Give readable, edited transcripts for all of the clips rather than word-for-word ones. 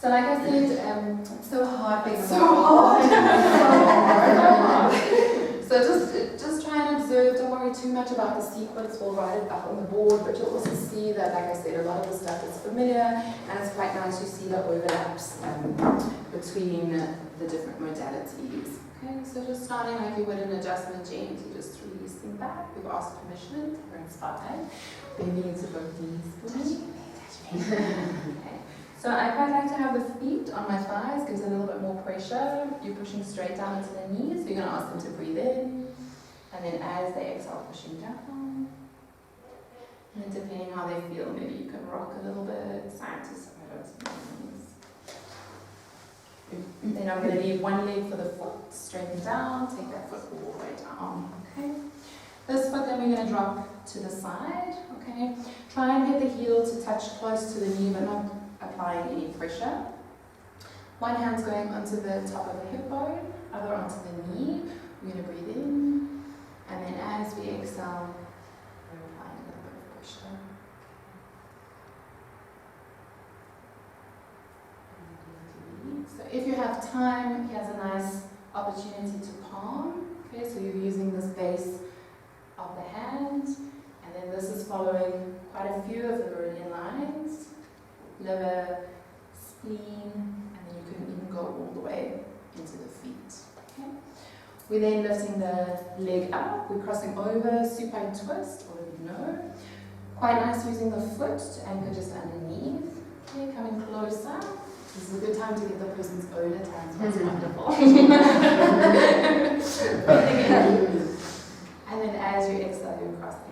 So like I said, it's so hard being so hard. So just try and observe, don't worry too much about the sequence, we'll write it up on the board, but you'll also see that, like I said, a lot of the stuff is familiar, and it's quite nice you see the overlaps between the different modalities. Okay, so just starting like you would an adjustment, gently just releasing back. We've asked permission, we're inspired. Bending into both knees for me. Okay. So I quite like to have the feet on my thighs, gives a little bit more pressure. You're pushing straight down into the knees, so you're going to ask them to breathe in. And then as they exhale, pushing down. And then depending how they feel, maybe you can rock a little bit, side to side on the knees. Then I'm going to leave one leg for the foot, straighten down, take that foot all the way down. Okay. This foot then we're going to drop to the side. Okay. Try and get the heel to touch close to the knee, but not applying any pressure. One hand's going onto the top of the hip bone, other onto the knee. We're going to breathe in, and then as we exhale, we're applying a little bit of pressure. So if you have time, here's a nice opportunity to palm. Okay, so you're using this base of the hand, and then this is following quite a few of the meridian lines. Liver, spleen, and then you can even go all the way into the feet. Okay. We're then lifting the leg up, we're crossing over, supine twist, already know. Quite nice using the foot to anchor just underneath. Okay, coming closer. This is a good time to get the person's own attention. That's wonderful. And then as you exhale, you're crossing.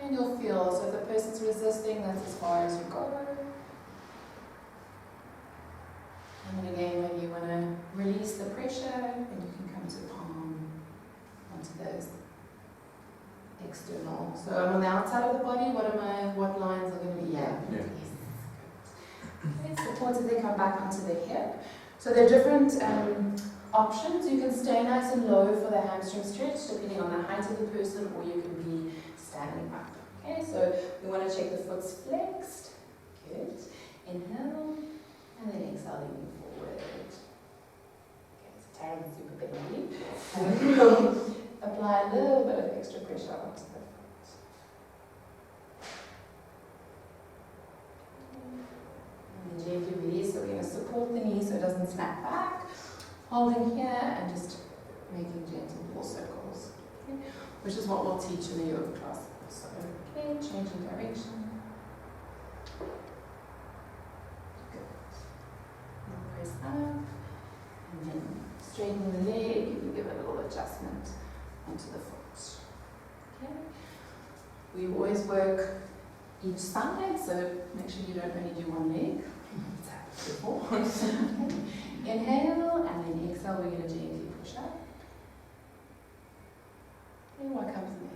And you'll feel, so if the person's resisting, that's as far as you go. And then again, when you want to release the pressure, then you can come to palm onto those external. So I'm on the outside of the body, what lines are going to be here? Yeah. Okay, support as they come back onto the hip. So there are different options. You can stay nice and low for the hamstring stretch, depending on the height of the person, or you can be standing up. Okay, so we want to check the foot's flexed. Good. Inhale, and then exhale, leaning forward. Okay, so Taryn's super bendy. Apply a little bit of extra pressure onto the foot. And then gently release, so we're going to support the knee so it doesn't snap back. Holding here and just making gentle ball circles. Okay? Which is what we'll teach in the yoga class. So, okay, changing direction. Good. Now press up, and then straighten the leg. You can give a little adjustment onto the foot. Okay. We always work each side, so make sure you don't only do one leg. It's happened before. Okay. Inhale, and then exhale. We're going to gently push up. And what comes next?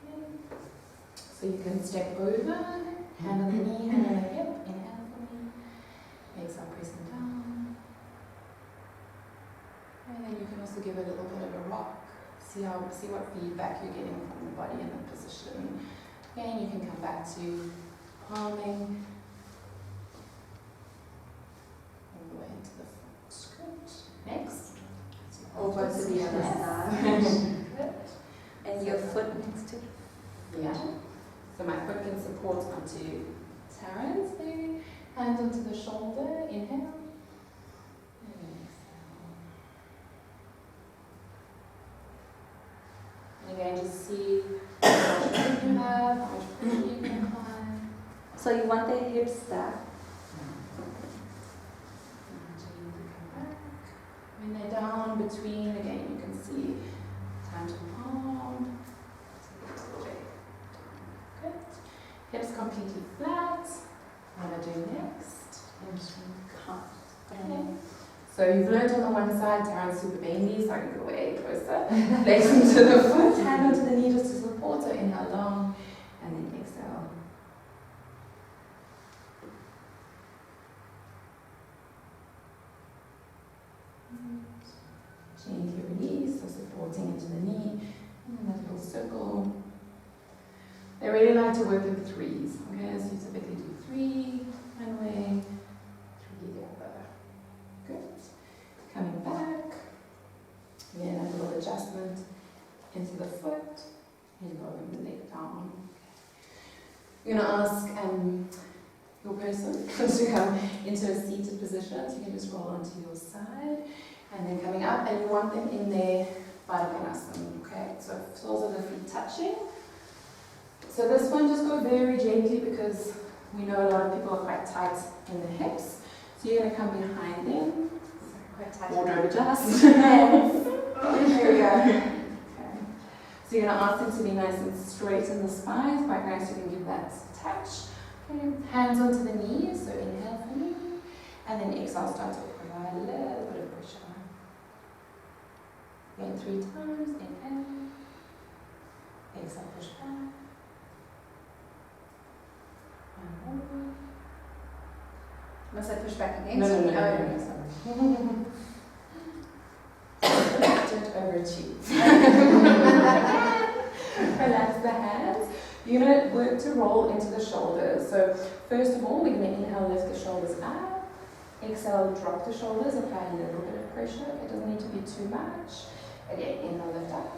Okay. So you can step over, hand on the knee, hand on the hip, inhale for me. Exhale, pressing down. And then you can also give it a little bit of a rock. See what feedback you're getting from the body in the position. Again, you can come back to palming all the way into the foot. Good. Next. Over to the other side. And your foot next to it. Yeah. So my foot can support onto Taryn's there. Hands onto the shoulder. Inhale. And exhale. And again, just see how much room you have, how much pressure you can apply. So you want the hips stacked. When they're down between, again, you can see time to palm. Good. Hips completely flat. What am I doing next? Okay. So you've learned on the one side, Taryn's super bendy, so I can go way closer. Legs into the foot, hand onto the knee just to support. So inhale long, and then exhale. Gently release, so supporting into the knee, and then that little circle. They really like to work in threes. Okay, so you typically do 3 one way, 3 the other. Good. Coming back. Then a little adjustment into the foot and lowering the leg down. You're going to ask your person to come into a seated position, so you can just roll onto your side, and then coming up, and you want them in their Baddha-Konasana, okay? So soles of the feet touching. So this one, just go very gently because we know a lot of people are quite tight in the hips. So you're going to come behind them. Quite tight. Wardrobe adjust. There we go. Okay. So you're going to ask them to be nice and straight in the spine. It's quite nice, you can give that touch. Okay. Hands onto the knees, so inhale for me. And then exhale, start to provide a little bit of pressure. Again, 3 times. Inhale. Exhale, push back. And more. Must I push back again? No. Sorry. Don't overachieve. Relax the hands. You're going to work to roll into the shoulders. So first of all, we're going to inhale, lift the shoulders up. Exhale, drop the shoulders, apply a little bit of pressure. It doesn't need to be too much. Again, inhale, lift up.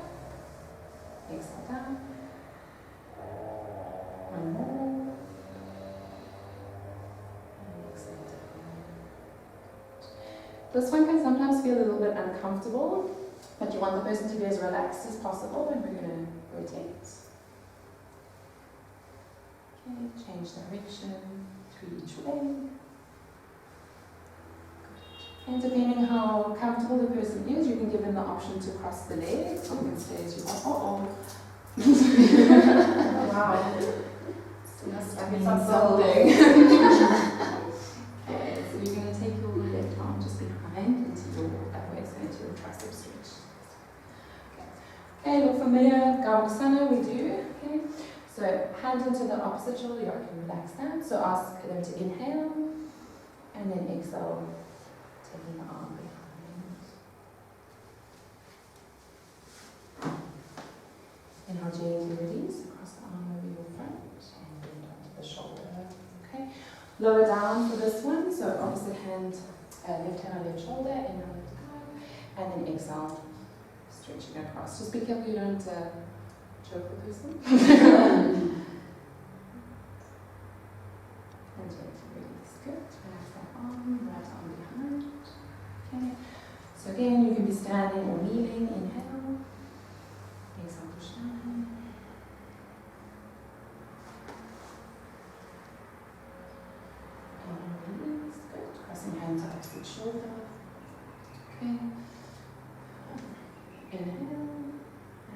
Exhale, down. One more. And exhale, down. This one can sometimes feel a little bit uncomfortable, but you want the person to be as relaxed as possible, and we're going to rotate. Okay, change direction to each way. And depending how comfortable the person is, you can give them the option to cross the legs, or you can stay as you are. Wow. Must Like be it's something. Okay, so you're going to take your left arm just behind into your waist, into your tricep stretch. Okay, look familiar, Garbhasana we do. Okay, so hands onto the opposite shoulder, you can relax that. So ask them to inhale, and then exhale, taking the arm behind. Inhale, gently release across the arm over your front, and bend onto the shoulder. Okay, lower down for this one, so opposite hand, left hand on left shoulder, inhale, lift up, and then exhale, stretching across. Just be careful you don't choke the person. And gently release. Good. Relax that arm, right arm behind. Okay. So again, you can be standing or kneeling. Inhale. Exhale, push down. And release. Good. Crossing hands to opposite shoulder. Okay. Inhale.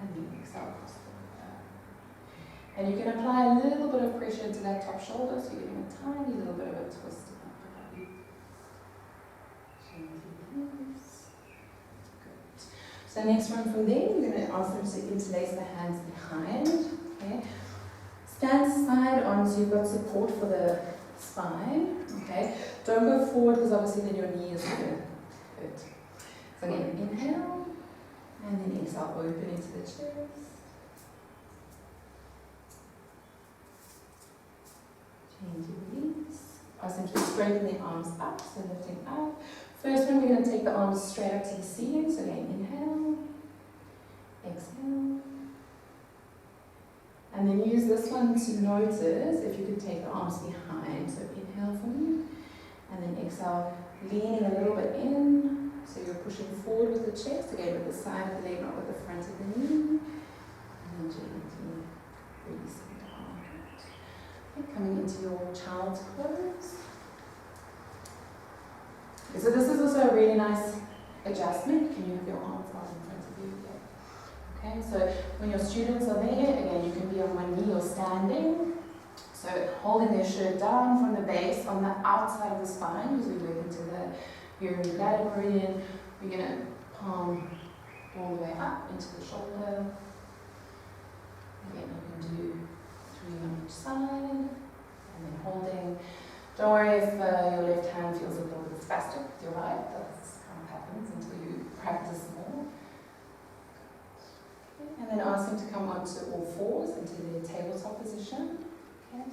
And then exhale across the shoulder. And you can apply a little bit of pressure into that top shoulder, so you're giving a tiny little bit of a twist in that body. Gently release. Good. So next one from there, you're going to ask them to interlace the hands behind. Okay. Stand side on so you've got support for the spine. Okay. Don't go forward because obviously then your knee is going to hurt. So again, inhale, and then exhale, open into the chest. Gently release. Ask them to straighten the arms up, so lifting up. First one, we're going to take the arms straight up to the ceiling. So again, inhale, exhale. And then use this one to notice if you could take the arms behind. So inhale for me, and then exhale, leaning a little bit in. So you're pushing forward with the chest, again with the side of the leg, not with the front of the knee. And then gently releasing down. Okay, coming into your child's pose. Okay, so this is also a really nice adjustment. Can you have your arms out in front of you? Yeah. Okay, so when your students are there, again, you can be on one knee or standing. So holding their shirt down from the base on the outside of the spine, because we work into the urinary bladder meridian. We're going to palm all the way up into the shoulder. Again, you can do 3 on each side, and then holding. Don't worry if your left hand feels a little bit spastic with your right. That's kind of happens until you practice more. Okay. And then ask them them to come onto all fours into their tabletop position. Okay?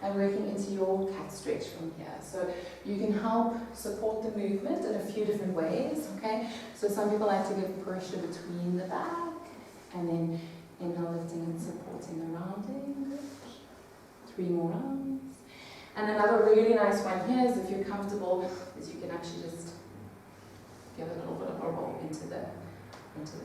And working into your cat stretch from here. So you can help support the movement in a few different ways. Okay? So some people like to give pressure between the back and then inhale, lifting and supporting the rounding. 3 more rounds. And another really nice one here is if you're comfortable, is you can actually just give a little bit of a roll into the feet.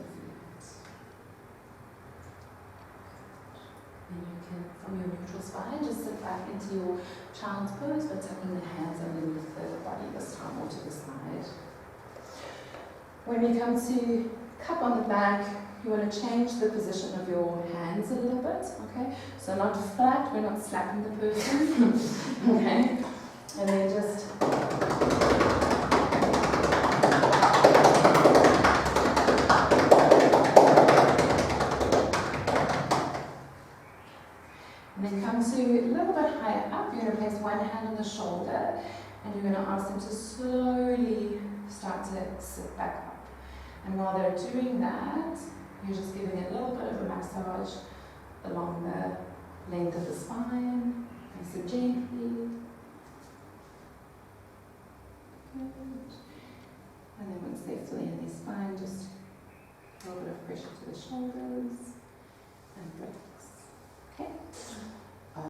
And you can, from your neutral spine, just sit back into your child's pose, but tucking the hands underneath the body this time or to the side. When we come to cup on the back, you want to change the position of your hands a little bit, okay? So not flat, we're not slapping the person, okay? And then just and then come to a little bit higher up. You're going to place one hand on the shoulder and you're going to ask them to slowly start to sit back up. And while they're doing that, you're just giving it a little bit of a massage along the length of the spine, nice and gently. Good. And then once they're fully in their spine, just a little bit of pressure to the shoulders and relax. Okay?